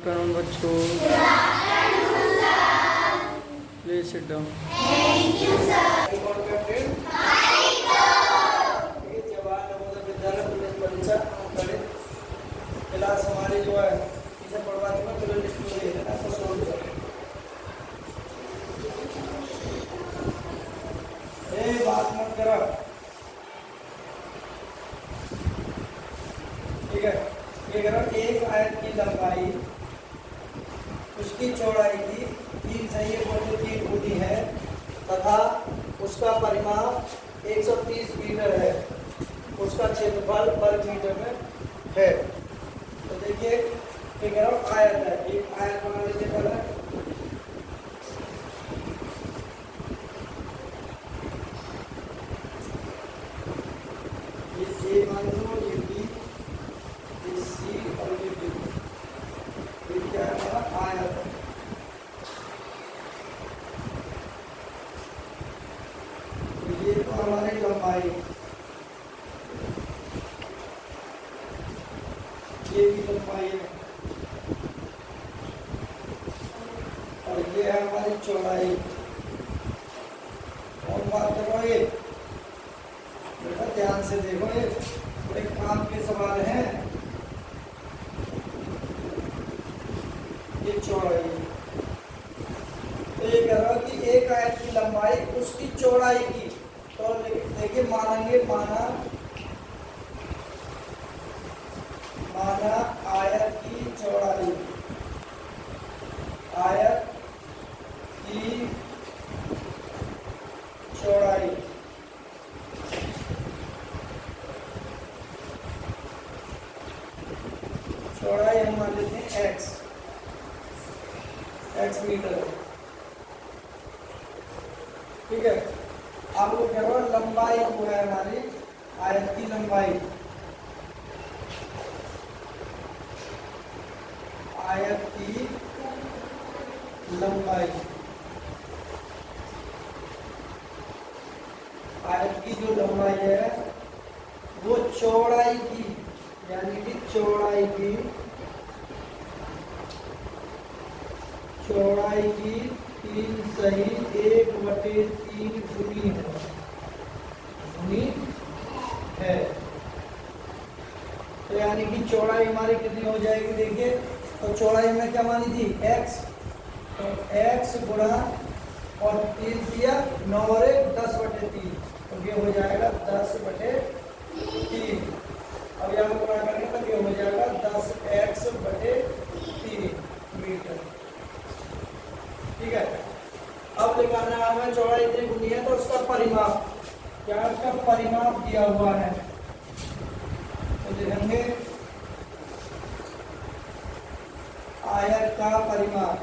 afternoon बच्चों, please sit down. Jawahar Navodaya Vidyalaya प्रवेश परीक्षा गणित क्लास हमारी जो है इसे पढ़वाती मैं तुरंत लिख के देना तो सोल्व कर। बात मत करो, ठीक है। ये करो, एक आयत की लंबाई उसकी चौड़ाई की 3 गुनी है तथा उसका परिमाप 130 मीटर है, उसका क्षेत्रफल वर्ग मीटर में है। तो देखिए ये कह रहा हूँ आयत है, एक आयत बना लीजिए पहले। ये ए मान लो, ये बी, ये सी और ये डी। ये क्या है हमारा आयत है। तो ये तो हमारी लंबाई, ये भी लंबाई है और ये है हमारी चौड़ाई। और बात करो, ये बेटा ध्यान से देखो, ये बड़े काम के सवाल हैं। ये चौड़ाई, तो ये कह रहा कि एक आयत की लंबाई उसकी चौड़ाई की, तो देखिए मानेंगे, माना आयत की चौड़ाई, आयत की चौड़ाई हम मान लेते हैं x मीटर, ठीक है। अब वो कह रहा है लंबाई वो है हमारी आयत की लंबाई, आयत की लंबाई, आयत की जो लंबाई है वो चौड़ाई की, यानी कि चौड़ाई की 3 सही 1/3 गुनी है। तो यानी कि चौड़ाई हमारी कितनी हो जाएगी, देखिए। तो चौड़ाई हमने क्या मानी थी, x, तो x गुणा और 3 किया 9 और 1 10/3, तो ये हो जाएगा 10/3। अब यहाँ गुणा करेंगे तो ये हो जाएगा 10x/3 मीटर, ठीक है। अब निकालना है हमें चौड़ाई इतनी गुनी है, तो उसका परिमाप, क्या उसका परिमाप दिया हुआ है, तो लिखेंगे आयत का परिमाप,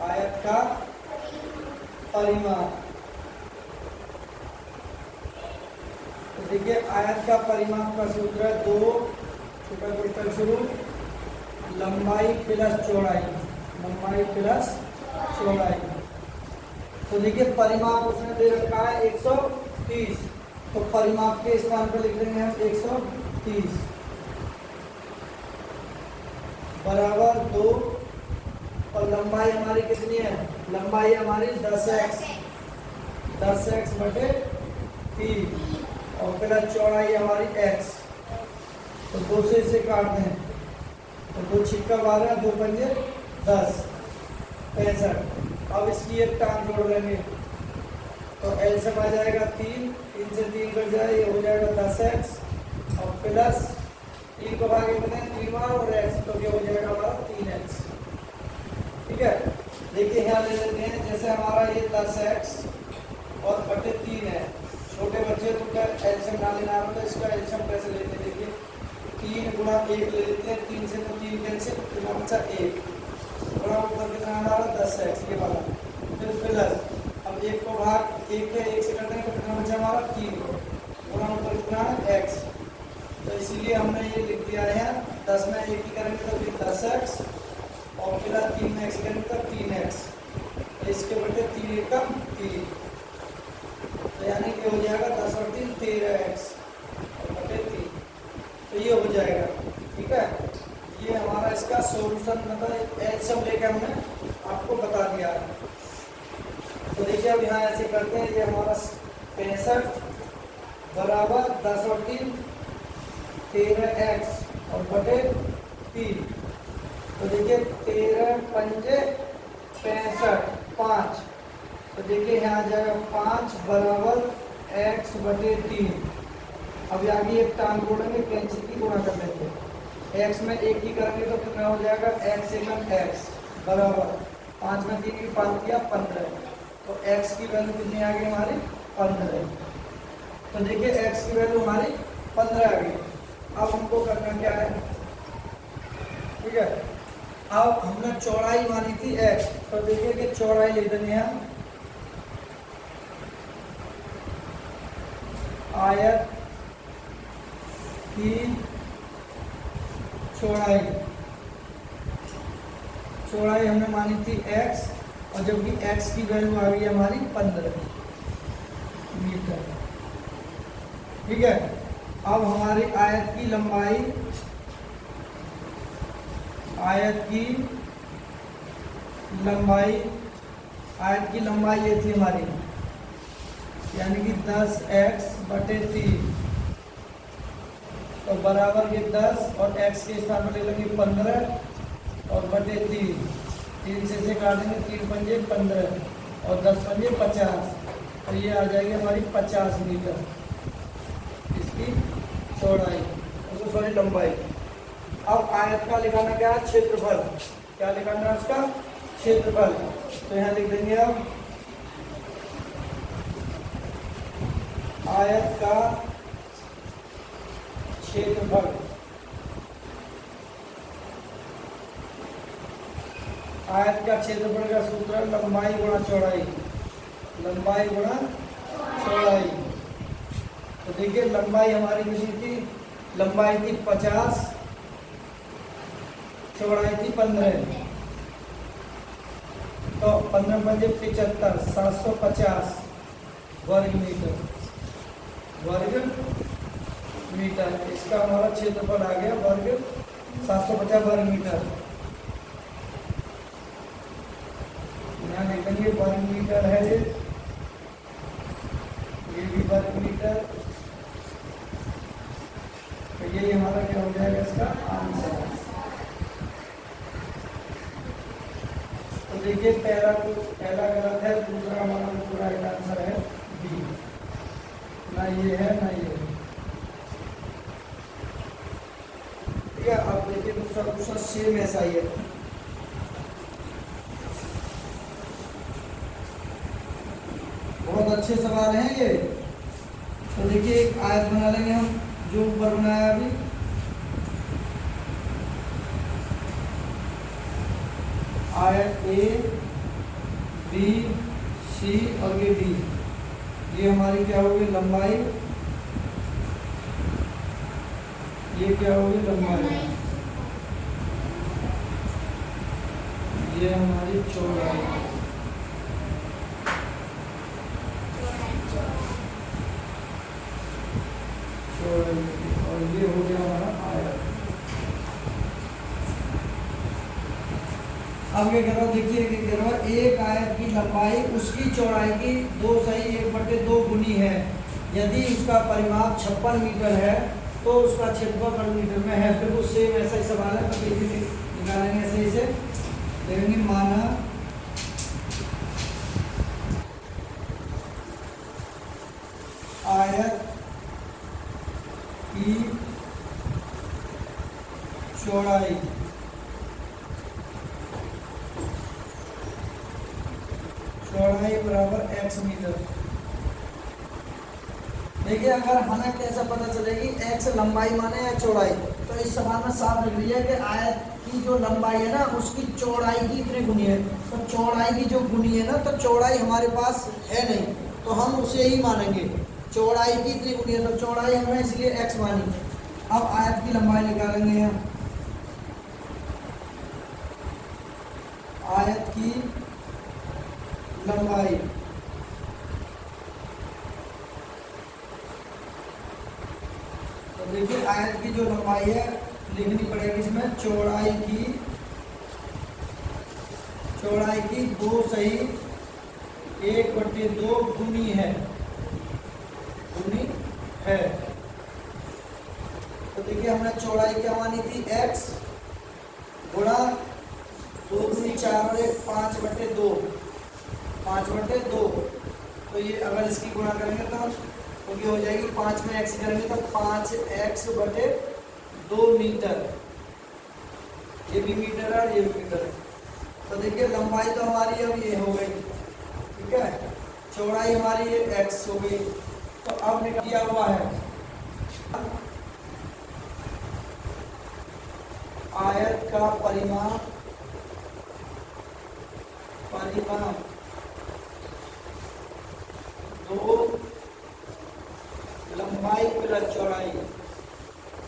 आयत का परिमाप। तो देखिए आयत का परिमाप का सूत्र है 2 छोटा क्वेश्चन शुरू, लंबाई प्लस चौड़ाई, लंबाई प्लस चौड़ाई। तो देखिए परिमाप उसने दे रखा है 130, तो परिमाप के स्थान पर लिख देंगे हम 130 बराबर 2, और लंबाई हमारी कितनी है, लंबाई हमारी 10x, 10x/3, और प्लस चौड़ाई हमारी x। तो 2 से इसे काट दें, तो 2 छिक्का 12, 2 पंजे 10, 65। अब इसकी एक टांग जोड़ लेंगे, तो L से आ जाएगा 3, 3 से 3 कट जाए, ये हो जाएगा 10x, और प्लस 3 को भागे कितने 3 बार और x, तो ये हो जाएगा हमारा 3x, ठीक है। देखिए यहाँ ले लेते हैं, जैसे हमारा ये 10x और बटे 3 है, छोटे बच्चे तो क्या एलसीएम ना लेना है, तो इसका एलसीएम कैसे लेते हैं, देखिए 3 गुणा 1 ले लेते हैं, 3 से तो 3 कैंसिल, कितना बचा 1, गुणा ऊपर कितना हमारा 10x ये वाला, फिर प्लस, अब 1 को भाग 1 है, 1 से करते हैं तो कितना बचा हमारा 3, गुणा ऊपर कितना है x। तो इसीलिए हमने ये लिख दिया है 10 में 1 की करेंगे तो फिर 10x, और प्लस 3 में x करेंगे तो 3x, तो इसके बटे 3 1 का 3, तो यानी कि हो जाएगा 10 और 3 13x बटे 3, तो ये हो जाएगा, ठीक है। ये हमारा इसका सॉल्यूशन मतलब एच सब लेके हमने आपको बता दिया है। तो देखिए अब यहाँ ऐसे करते हैं, ये हमारा 65 बराबर 10 और 3 13x और बटे 3। तो देखिए 13 पंजे 65 5। तो देखिए यहाँ आ जाएगा 5 बराबर x बटे 3। अब आगे एक टांग जोड़ेंगे, कैंची की गुणा कर देंगे। x में एक ही करेंगे तो कितना हो जाएगा, x एकम x बराबर 5 में 3 की 5 किया 15। तो x की वैल्यू कितनी आ गई हमारी 15। तो देखिए x की वैल्यू हमारी 15 आ गई। अब हमको करना क्या है, ठीक है। अब हमने चौड़ाई मानी थी x, तो देखिए कि चौड़ाई ले देंगे हम, आयत की चौड़ाई, चौड़ाई हमने मानी थी x, और जबकि x की वैल्यू आ गई हमारी 15 मीटर, ठीक है। अब हमारी आयत की लंबाई, आयत की लंबाई, आयत की लंबाई ये थी हमारी, यानी कि 10x बटे 3, तो बराबर के 10 और x के स्थान पर ले लेंगे 15 और बटे 3, 3 से काट देंगे, 3 पंजे 15 और 10 पंजे 50, तो ये आ जाएगी हमारी 50 मीटर इसकी चौड़ाई, तो सॉरी लंबाई। अब आयत का लिखाना क्या है, क्षेत्रफल, क्या लिखाना है उसका, क्षेत्रफल। तो यहाँ लिख देंगे अब आयत का क्षेत्रफल, आयत का क्षेत्रफल का सूत्र है लंबाई गुणा चौड़ाई, लंबाई गुणा चौड़ाई। तो देखिए लंबाई हमारी कितनी थी, लंबाई थी 50, चौड़ाई थी 15, तो 15 पंजे 75, 750 वर्ग मीटर, वर्ग मीटर। इसका हमारा क्षेत्रफल आ गया वर्ग 750 वर्ग मीटर। यहाँ देखेंगे वर्ग मीटर है, ये भी वर्ग मीटर, तो ये हमारा क्या हो जाएगा इसका आंसर। तो देखिए पहला गलत है, दूसरा हमारा पूरा आंसर है बी, ना ये है ना ये, ठीक है। अब देखिए दूसरा क्वेश्चन सेम ऐसा ही है। बहुत अच्छे सवाल हैं ये। तो देखिए एक आयत बना लेंगे हम, जो ऊपर बनाया अभी, आयत ए बी सी और ये डी, ये हमारी क्या होगी लंबाई, ये क्या होगी लंबाई, ये हमारी चौड़ाई, और ये हो गया हमारा आयत। अब क्या कह रहा हूँ, देखिए क्या कह रहा हूँ, एक आयत की लंबाई उसकी चौड़ाई की 2/1/2 गुनी है। यदि उसका परिमाप 56 मीटर है तो उसका क्षेत्रफल वर्ग मीटर में है। बिल्कुल सेम ऐसा ही सवाल है, तो देखिए निकालेंगे ऐसे इसे देखेंगे, माना आयत की चौड़ाई, चौड़ाई बराबर x मीटर। देखिए अगर हमें कैसे पता चलेगी x लंबाई माने या चौड़ाई, तो इस सवाल में साफ लिख लिया कि आयत की जो लंबाई है ना उसकी चौड़ाई की इतनी गुनी है। तो चौड़ाई की जो गुनी है ना, तो चौड़ाई हमारे पास है नहीं, तो हम उसे ही मानेंगे, चौड़ाई की इतनी गुनी है, तो चौड़ाई हमने इसलिए x मानी। अब आयत की लंबाई निकालेंगे हम, आयत की लंबाई, तो देखिए आयत की जो लंबाई है लिखनी पड़ेगी इसमें चौड़ाई की 2 सही 1/2 गुनी है। तो देखिए हमने चौड़ाई क्या मानी थी x गुणा 2 दूनी 4 और 1 5/2 तो ये अगर इसकी गुणा करेंगे तो ये हो जाएगी 5 में x करेंगे तो 5x/2 मीटर। ये भी मीटर है और ये भी मीटर है। तो देखिए लंबाई तो हमारी अब ये हो गई, ठीक है, चौड़ाई हमारी ये x हो गई। तो अब निकल दिया हुआ है आयत का परिमाप दो लंबाई प्लस चौड़ाई।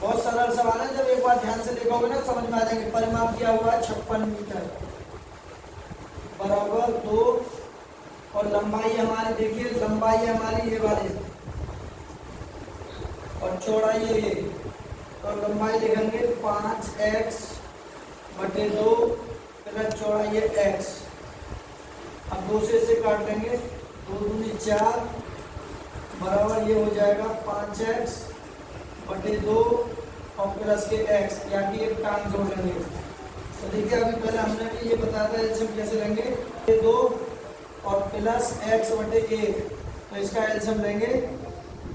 बहुत सरल सवाल है, जब एक बार ध्यान से देखोगे ना समझ में आ जाएंगे। परिमाप किया हुआ है 56 मीटर बराबर 2 और लंबाई हमारी देखिए लंबाई हमारी ये वाली और चौड़ाई ये तो लंबाई लिखेंगे 5x/2 प्लस चौड़ाई है x। अब 2 से इसे काट देंगे 2 दूनी 4 बराबर ये हो जाएगा 5x/2 और प्लस के x, या कि एक टांग जोड़ लेंगे। तो देखिए अभी पहले हमने भी ये बताया था एलसीएम कैसे लेंगे, 2 और प्लस x/1 तो इसका एलसीएम लेंगे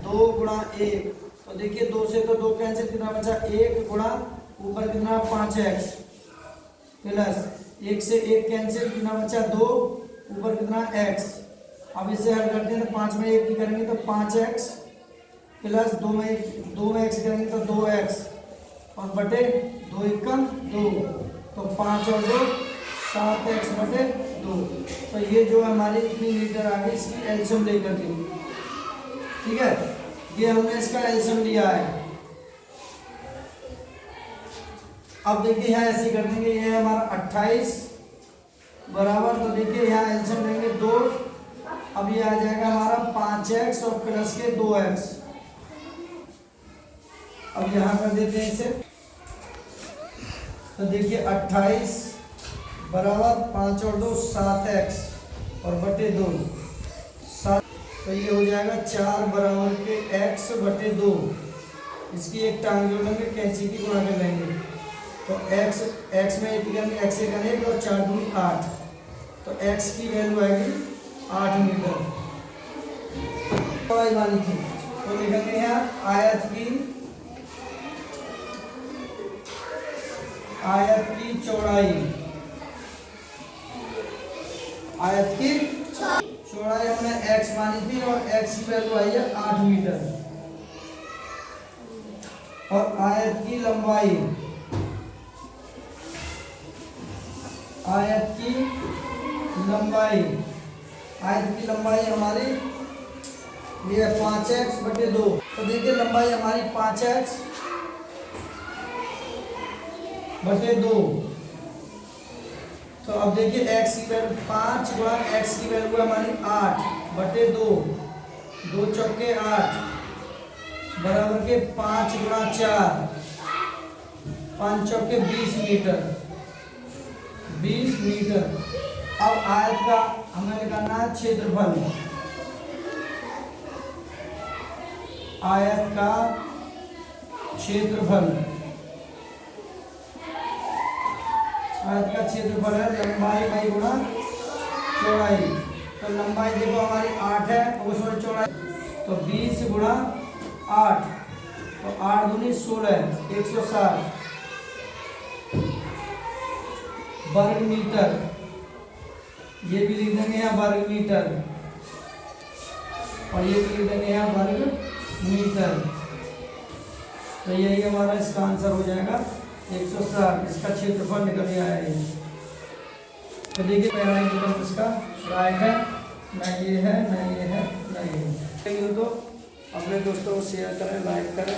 2 गुणा 1। तो देखिए 2 से तो 2 कैंसिल, कितना बचा 1 गुणा ऊपर कितना 5x प्लस 1 से 1 कैंसिल, कितना बचा 2 ऊपर कितना x। अब इसे हल करते हैं तो 5 में 1 की करेंगे तो 5x प्लस 2 में x करेंगे तो 2x और बटे 2 एकम 2 तो 5 और 2 7x/2। तो ये जो हमारी इतनी मीटर आ गई इसकी एलसीएम लेकर के, ठीक है, ये हमने इसका एलसीएम लिया है। अब देखिए यहाँ ऐसे कर देंगे, ये है हमारा 28 बराबर, तो देखिए यहाँ एलसीएम लेंगे 2। अब ये आ जाएगा हमारा 5x और प्लस के 2x। अब यहाँ कर देते हैं इसे, तो देखिए 28 बराबर 5 और 2 7x और बटे 2 7, तो ये हो जाएगा 4 बराबर के x/2। इसकी एक टांग जोड़ लेंगे, कैंची की गुणा कर लेंगे तो x में 1 करेंगे x से करेंगे और 4 दूनी 8 तो x की वैल्यू आएगी 8 मीटर चौड़ाई वाली थी। तो लिखेंगे यहाँ आयत की चौड़ाई हमने x मानी थी और x की वैल्यू आई है 8 मीटर और आयत की लंबाई हमारी ये 5x/2। तो देखिए लंबाई हमारी 5x/2। तो अब देखिए x की वैल्यू 5 गुणा x की वैल्यू हमारी 8/2 2 चौके 8 बराबर के 5 गुणा 4 5 चौके 20 मीटर। अब आयत का हमें निकालना है क्षेत्रफल। आयत का क्षेत्रफल है लंबाई बाई गुणा चौड़ाई। तो लंबाई देखो हमारी 8 है, चौड़ाई तो 20 गुणा 8 तो 8 दूनी 16 160 वर्ग मीटर। ये भी लिख देंगे यहाँ वर्ग मीटर और ये भी लिख देंगे यहाँ वर्ग मीटर। तो यही हमारा इसका आंसर हो जाएगा 160। इसका क्षेत्रफल निकल आया है। तो देखिए पहला एग्जाम्पल इसका राइट है, ना ये है ना ये है ना ये है। तो अपने दोस्तों को शेयर करें, लाइक करें।